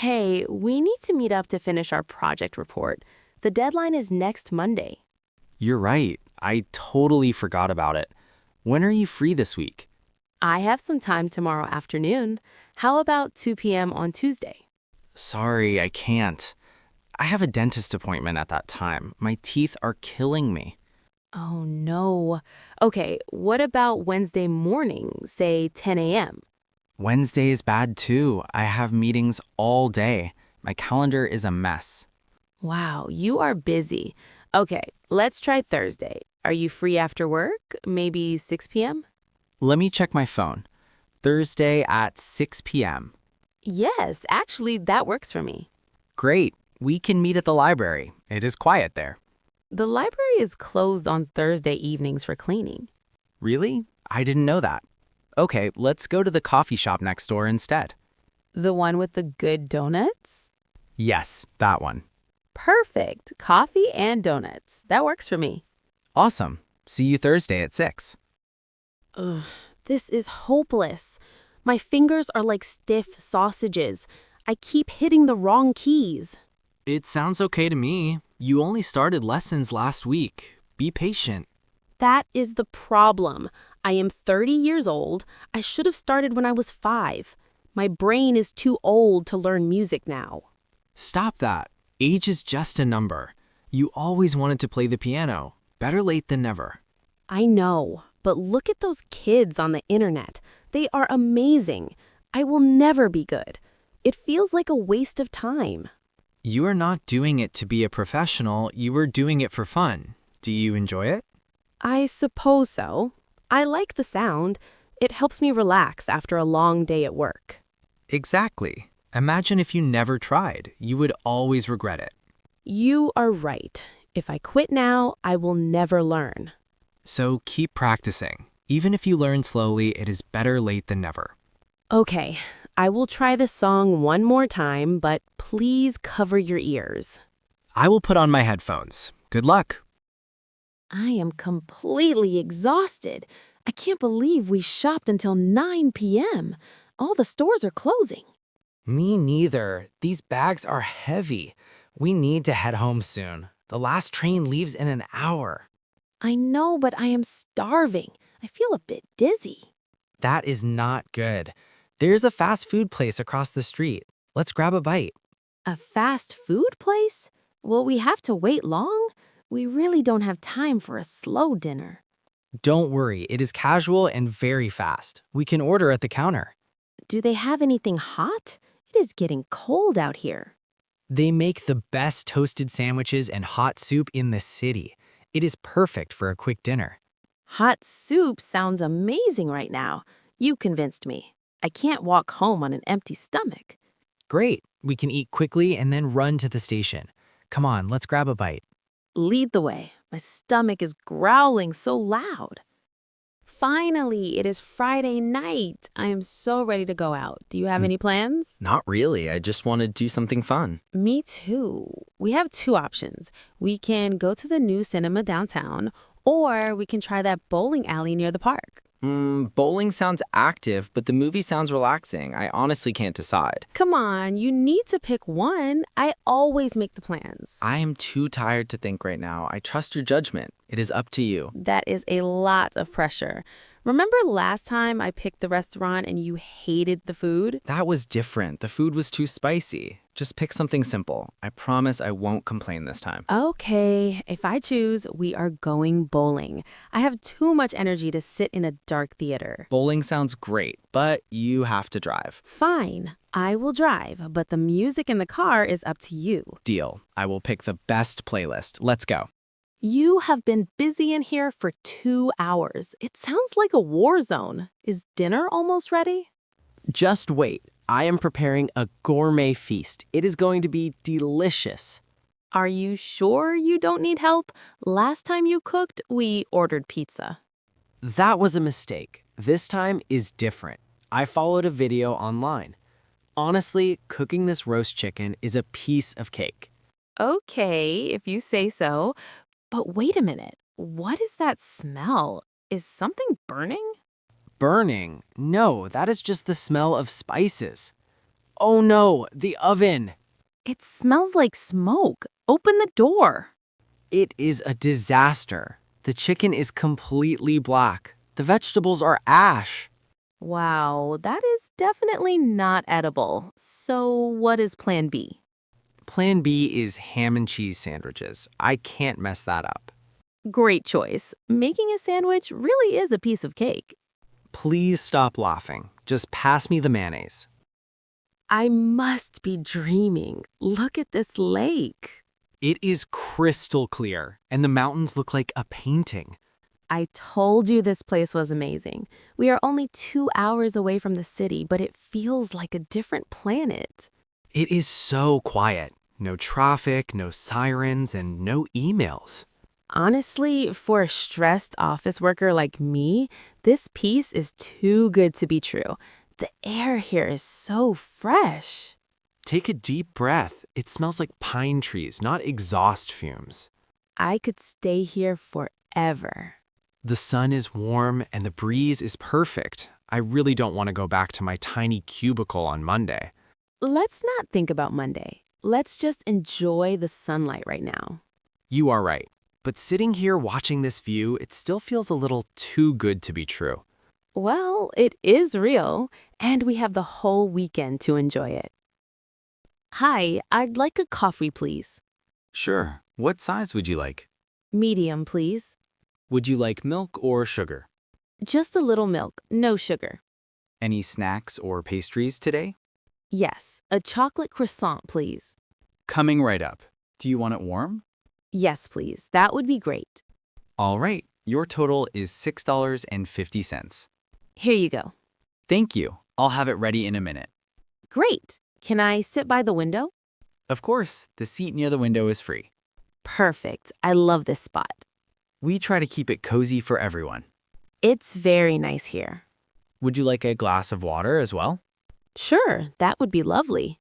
Hey, we need to meet up to finish our project report. The deadline is next Monday. You're right. I totally forgot about it. When are you free this week? I have some time tomorrow afternoon. How about 2 p.m. on Tuesday? Sorry, I can't. I have a dentist appointment at that time. My teeth are killing me. Oh no. Okay, what about Wednesday morning, say 10 a.m.? Wednesday is bad too. I have meetings all day. My calendar is a mess. Wow, you are busy. Okay, let's try Thursday. Are you free after work? Maybe 6 p.m.? Let me check my phone. Thursday at 6 p.m. Yes, actually, that works for me. Great. We can meet at the library. It is quiet there. The library is closed on Thursday evenings for cleaning. Really? I didn't know that. Okay, let's go to the coffee shop next door instead. The one with the good donuts? Yes, that one. Perfect. Coffee and donuts. That works for me. Awesome. See you Thursday at 6. Ugh, this is hopeless. My fingers are like stiff sausages. I keep hitting the wrong keys. It sounds okay to me. You only started lessons last week. Be patient. That is the problem. I am 30 years old. I should have started when I was 5. My brain is too old to learn music now. Stop that. Age is just a number. You always wanted to play the piano. Better late than never. I know, but look at those kids on the internet. They are amazing. I will never be good. It feels like a waste of time. You are not doing it to be a professional. You are doing it for fun. Do you enjoy it? I suppose so. I like the sound. It helps me relax after a long day at work. Exactly. Imagine if you never tried. You would always regret it. You are right. If I quit now, I will never learn. So keep practicing. Even if you learn slowly, it is better late than never. Okay, I will try the song one more time, but please cover your ears. I will put on my headphones. Good luck. I am completely exhausted. I can't believe we shopped until 9 p.m. All the stores are closing. Me neither. These bags are heavy. We need to head home soon. The last train leaves in an hour. I know, but I am starving. I feel a bit dizzy. That is not good. There's a fast food place across the street. Let's grab a bite. A fast food place? Will we have to wait long? We really don't have time for a slow dinner. Don't worry, it is casual and very fast. We can order at the counter. Do they have anything hot? It is getting cold out here. They make the best toasted sandwiches and hot soup in the city. It is perfect for a quick dinner. Hot soup sounds amazing right now. You convinced me. I can't walk home on an empty stomach. Great. We can eat quickly and then run to the station. Come on, let's grab a bite. Lead the way. My stomach is growling so loud. Finally, it is Friday night. I am so ready to go out. Do you have any plans? Not really. I just want to do something fun. Me too. We have 2 options. We can go to the new cinema downtown, or we can try that bowling alley near the park. Bowling sounds active, but the movie sounds relaxing. I honestly can't decide. Come on, you need to pick one. I always make the plans. I am too tired to think right now. I trust your judgment. It is up to you. That is a lot of pressure. Remember last time I picked the restaurant and you hated the food? That was different. The food was too spicy. Just pick something simple. I promise I won't complain this time. Okay, if I choose, we are going bowling. I have too much energy to sit in a dark theater. Bowling sounds great, but you have to drive. Fine, I will drive, but the music in the car is up to you. Deal. I will pick the best playlist. Let's go. You have been busy in here for 2 hours. It sounds like a war zone. Is dinner almost ready? Just wait. I am preparing a gourmet feast. It is going to be delicious. Are you sure you don't need help? Last time you cooked, we ordered pizza. That was a mistake. This time is different. I followed a video online. Honestly, cooking this roast chicken is a piece of cake. Okay, if you say so. But wait a minute. What is that smell? Is something burning? Burning? No, that is just the smell of spices. Oh no, the oven! It smells like smoke. Open the door. It is a disaster. The chicken is completely black. The vegetables are ash. Wow, that is definitely not edible. So, what is plan B? Plan B is ham and cheese sandwiches. I can't mess that up. Great choice. Making a sandwich really is a piece of cake. Please stop laughing. Just pass me the mayonnaise. I must be dreaming. Look at this lake. It is crystal clear, and the mountains look like a painting. I told you this place was amazing. We are only 2 hours away from the city, but it feels like a different planet. It is so quiet. No traffic, no sirens, and no emails. Honestly, for a stressed office worker like me, this piece is too good to be true. The air here is so fresh. Take a deep breath. It smells like pine trees, not exhaust fumes. I could stay here forever. The sun is warm and the breeze is perfect. I really don't want to go back to my tiny cubicle on Monday. Let's not think about Monday. Let's just enjoy the sunlight right now. You are right. But sitting here watching this view, it still feels a little too good to be true. Well, it is real, and we have the whole weekend to enjoy it. Hi, I'd like a coffee, please. Sure. What size would you like? Medium, please. Would you like milk or sugar? Just a little milk, no sugar. Any snacks or pastries today? Yes, a chocolate croissant, please. Coming right up. Do you want it warm? Yes, please. That would be great. All right. Your total is $6.50. Here you go. Thank you. I'll have it ready in a minute. Great. Can I sit by the window? Of course, the seat near the window is free. Perfect. I love this spot. We try to keep it cozy for everyone. It's very nice here. Would you like a glass of water as well? Sure, that would be lovely.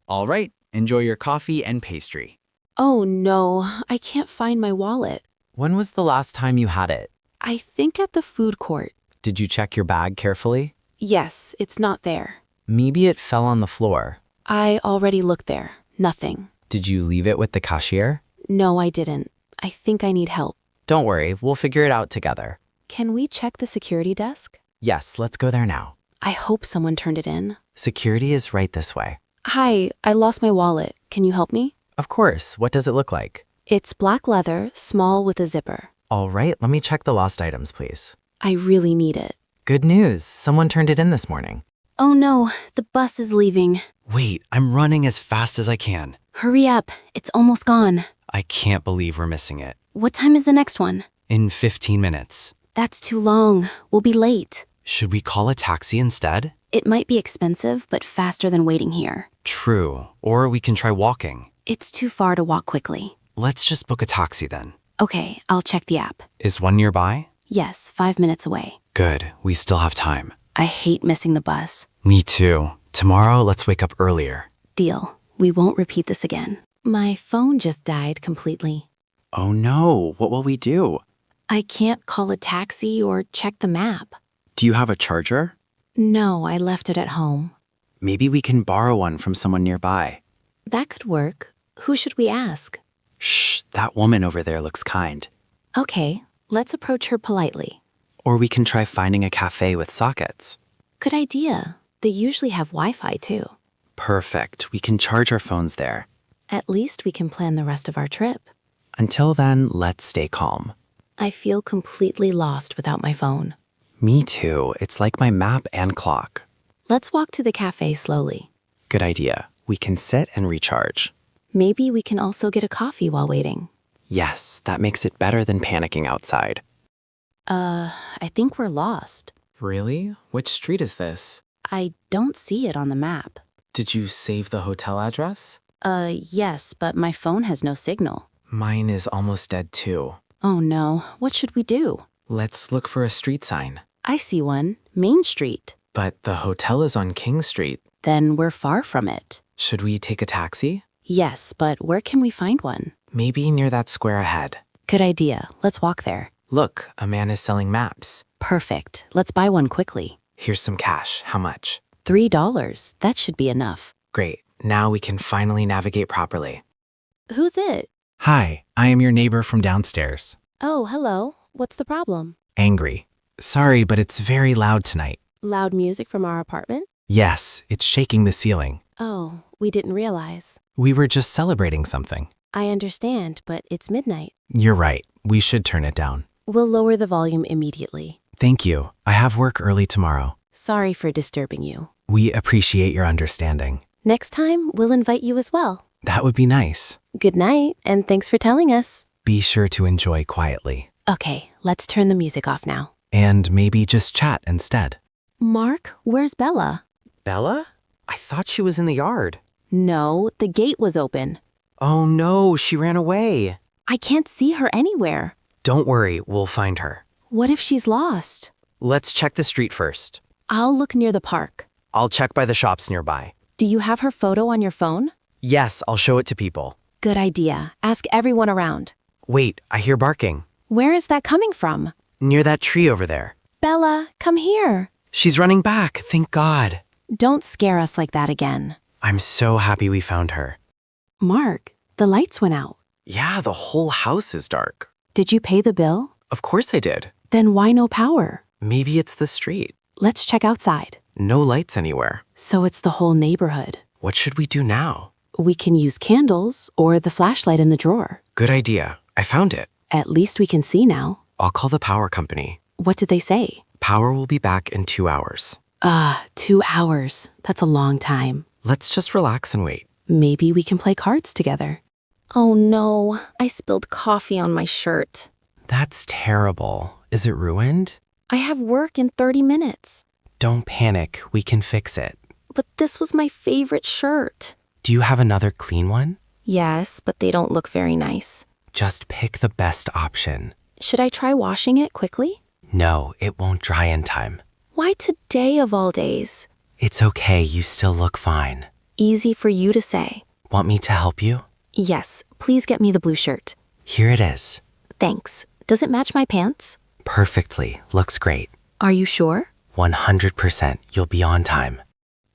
All right. Enjoy your coffee and pastry. Oh no, I can't find my wallet. When was the last time you had it? I think at the food court. Did you check your bag carefully? Yes, it's not there. Maybe it fell on the floor. I already looked there. Nothing. Did you leave it with the cashier? No, I didn't. I think I need help. Don't worry, we'll figure it out together. Can we check the security desk? Yes, let's go there now. I hope someone turned it in. Security is right this way. Hi, I lost my wallet. Can you help me? Of course, what does it look like? It's black leather, small with a zipper. All right, let me check the lost items, please. I really need it. Good news, someone turned it in this morning. Oh no, the bus is leaving. Wait, I'm running as fast as I can. Hurry up, it's almost gone. I can't believe we're missing it. What time is the next one? In 15 minutes. That's too long. We'll be late. Should we call a taxi instead? It might be expensive, but faster than waiting here. True. Or we can try walking. It's too far to walk quickly. Let's just book a taxi then. Okay, I'll check the app. Is one nearby? Yes, 5 minutes away. Good. We still have time. I hate missing the bus. Me too. Tomorrow, let's wake up earlier. Deal. We won't repeat this again. My phone just died completely. Oh no, what will we do? I can't call a taxi or check the map. Do you have a charger? No, I left it at home. Maybe we can borrow one from someone nearby. That could work. Who should we ask? Shh, that woman over there looks kind. Okay, let's approach her politely. Or we can try finding a cafe with sockets. Good idea. They usually have Wi-Fi too. Perfect. We can charge our phones there. At least we can plan the rest of our trip. Until then, let's stay calm. I feel completely lost without my phone. Me too. It's like my map and clock. Let's walk to the cafe slowly. Good idea. We can sit and recharge. Maybe we can also get a coffee while waiting. Yes, that makes it better than panicking outside. I think we're lost. Really? Which street is this? I don't see it on the map. Did you save the hotel address? Yes, but my phone has no signal. Mine is almost dead too. Oh no, what should we do? Let's look for a street sign. I see one. Main Street. But the hotel is on King Street. Then we're far from it. Should we take a taxi? Yes, but where can we find one? Maybe near that square ahead. Good idea. Let's walk there. Look, a man is selling maps. Perfect. Let's buy one quickly. Here's some cash. How much? $3. That should be enough. Great. Now we can finally navigate properly. Who's it? Hi, I am your neighbor from downstairs. Oh, hello. What's the problem? Angry. Sorry, but it's very loud tonight. Loud music from our apartment? Yes, it's shaking the ceiling. Oh, we didn't realize. We were just celebrating something. I understand, but it's midnight. You're right. We should turn it down. We'll lower the volume immediately. Thank you. I have work early tomorrow. Sorry for disturbing you. We appreciate your understanding. Next time, we'll invite you as well. That would be nice. Good night, and thanks for telling us. Be sure to enjoy quietly. Okay, let's turn the music off now. And maybe just chat instead. Mark, where's Bella? Bella? I thought she was in the yard. No, the gate was open. Oh no, she ran away. I can't see her anywhere. Don't worry, we'll find her. What if she's lost? Let's check the street first. I'll look near the park. I'll check by the shops nearby. Do you have her photo on your phone? Yes, I'll show it to people. Good idea. Ask everyone around. Wait, I hear barking. Where is that coming from? Near that tree over there. Bella, come here. She's running back, thank God. Don't scare us like that again. I'm so happy we found her. Mark, the lights went out. Yeah, the whole house is dark. Did you pay the bill? Of course I did. Then why no power? Maybe it's the street. Let's check outside. No lights anywhere. So it's the whole neighborhood. What should we do now? We can use candles or the flashlight in the drawer. Good idea. I found it. At least we can see now. I'll call the power company. What did they say? Power will be back in 2 hours. 2 hours. That's a long time. Let's just relax and wait. Maybe we can play cards together. Oh no, I spilled coffee on my shirt. That's terrible. Is it ruined? I have work in 30 minutes. Don't panic. We can fix it. But this was my favorite shirt. Do you have another clean one? Yes, but they don't look very nice. Just pick the best option. Should I try washing it quickly? No, it won't dry in time. Why today of all days? It's okay. You still look fine. Easy for you to say. Want me to help you? Yes, please get me the blue shirt. Here it is. Thanks. Does it match my pants? Perfectly. Looks great. Are you sure? 100%. You'll be on time.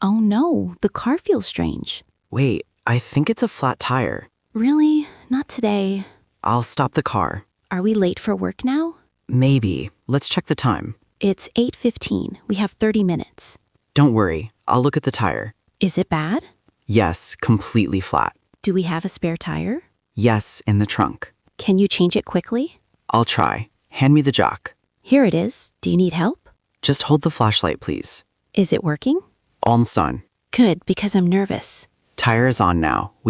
Oh no, the car feels strange. Wait, I think it's a flat tire. Really? Not today. I'll stop the car. Are we late for work now? Maybe. Let's check the time. It's 8:15. We have 30 minutes. Don't worry, I'll look at the tire. Is it bad? Yes, completely flat. Do we have a spare tire? Yes, in the trunk. Can you change it quickly? I'll try. Hand me the jock. Here it is. Do you need help? Just hold the flashlight, please. Is it working? On sun. Good, because I'm nervous. Tire is on now. We